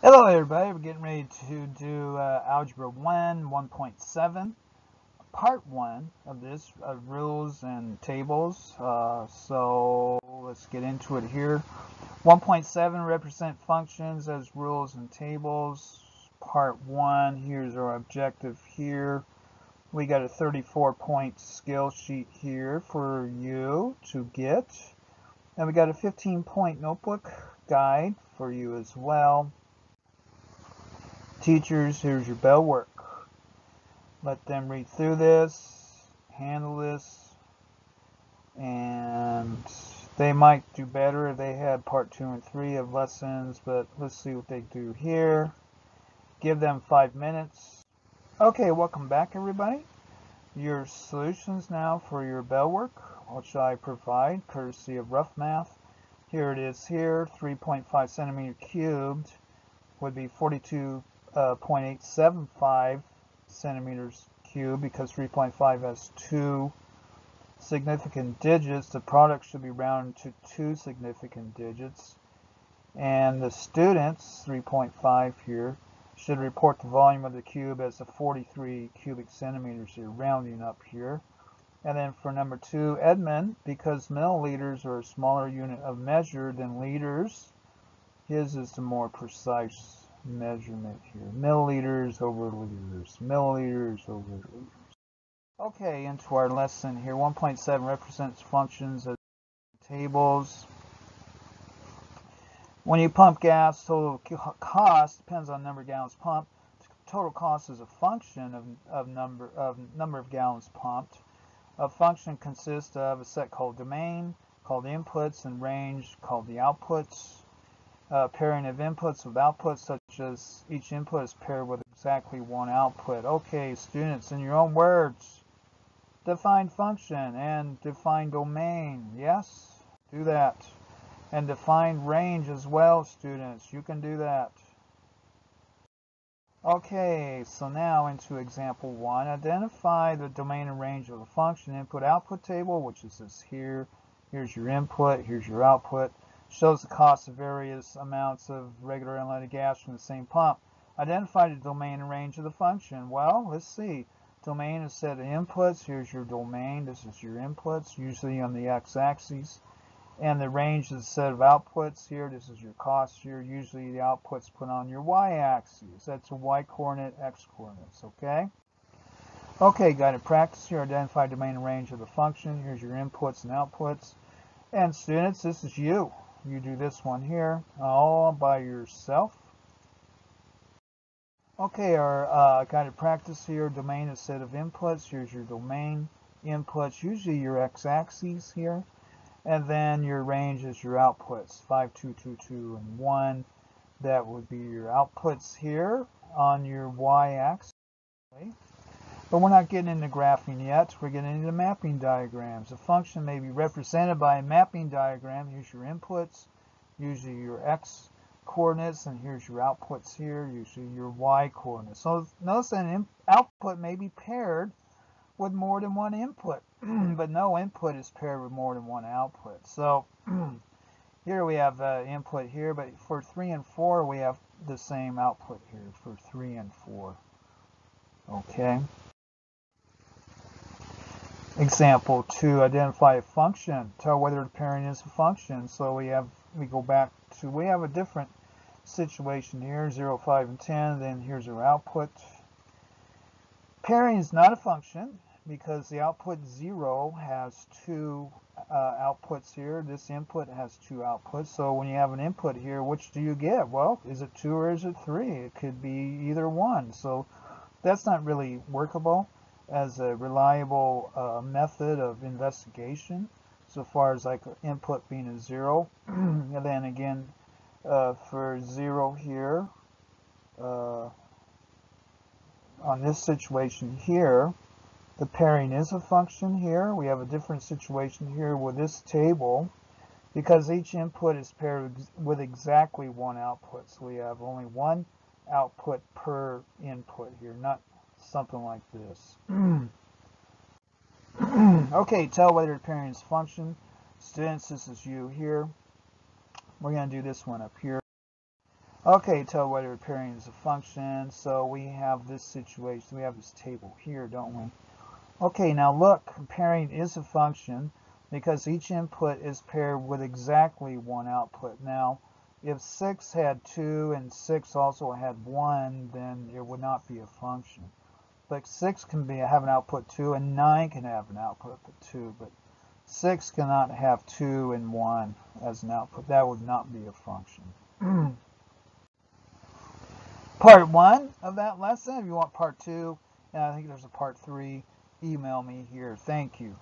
Hello everybody, we're getting ready to do Algebra 1, 1.7, Part 1 of this, rules and tables. So let's get into it here. 1.7, represent functions as rules and tables. Part 1, here's our objective here. We got a 34-point skill sheet here for you to get. And we got a 15-point notebook guide for you as well. Teachers, here's your bell work. Let them read through this, handle this, and they might do better if they had part 2 and 3 of lessons, but let's see what they do here. Give them 5 minutes. Okay, welcome back everybody. Your solutions now for your bell work, which I provide courtesy of Rough Math. Here it is here, 3.5 centimeter cubed would be 42.875 centimeters cubed, because 3.5 has 2 significant digits. The product should be rounded to 2 significant digits. And the students, 3.5 here, should report the volume of the cube as a 43 cubic centimeters here, rounding up here. And then for number 2, Edmund, because milliliters are a smaller unit of measure than liters, his is the more precise measurement here. Milliliters over liters. Milliliters over liters. Okay, into our lesson here. 1.7 represents functions as tables. When you pump gas, total cost depends on number of gallons pumped. Total cost is a function of number of gallons pumped. A function consists of a set called domain, called inputs, and range, called the outputs. Pairing of inputs with outputs, such as each input is paired with exactly one output. Okay, students, in your own words, define function and define domain. Yes, do that. And define range as well, students. You can do that. Okay, so now into example 1. Identify the domain and range of the function input-output table, which is this here. Here's your input, here's your output. Shows the cost of various amounts of regular unleaded gas from the same pump. Identify the domain and range of the function. Well, let's see. Domain is a set of inputs. Here's your domain. This is your inputs, usually on the x-axis. And the range is a set of outputs here. This is your cost here. Usually the outputs put on your y-axis. That's a y-coordinate, x-coordinates, okay? Okay, guided practice here. Identify domain and range of the function. Here's your inputs and outputs. And students, this is you. You do this one here all by yourself. Okay, our guided practice here. Domain is a set of inputs. Here's your domain. Inputs, usually your x-axis here. And then your range is your outputs, 5, 2, 2, 2, and 1. That would be your outputs here on your y-axis. Okay. But we're not getting into graphing yet. We're getting into mapping diagrams. A function may be represented by a mapping diagram. Here's your inputs, usually your x coordinates, and here's your outputs here, usually your y coordinates. So notice that an output may be paired with more than one input, but no input is paired with more than one output. So here we have input here, but for 3 and 4 we have the same output here for 3 and 4. Okay. Example 2, identify a function. Tell whether the pairing is a function. So we have a different situation here, 0, 5, and 10. Then here's our output. Pairing is not a function because the output 0 has 2 outputs here. This input has 2 outputs. So when you have an input here, which do you get? Well, is it 2 or is it 3? It could be either one. So that's not really workable as a reliable method of investigation, so far as like input being a 0. And then again, for 0 here, on this situation here, the pairing is a function here. We have a different situation here with this table because each input is paired with exactly one output. So we have only one output per input here, not something like this. Okay, tell whether the pairing is a function. Students, this is you here. We're going to do this one up here. Okay, tell whether pairing is a function. So we have this situation. We have this table here, don't we? Okay, now look, pairing is a function because each input is paired with exactly one output. Now, if 6 had 2 and 6 also had 1, then it would not be a function. But 6 can have an output 2 and 9 can have an output 2, but 6 cannot have 2 and 1 as an output. That would not be a function. Part 1 of that lesson. If you want part 2, and I think there's a part 3, email me here. Thank you.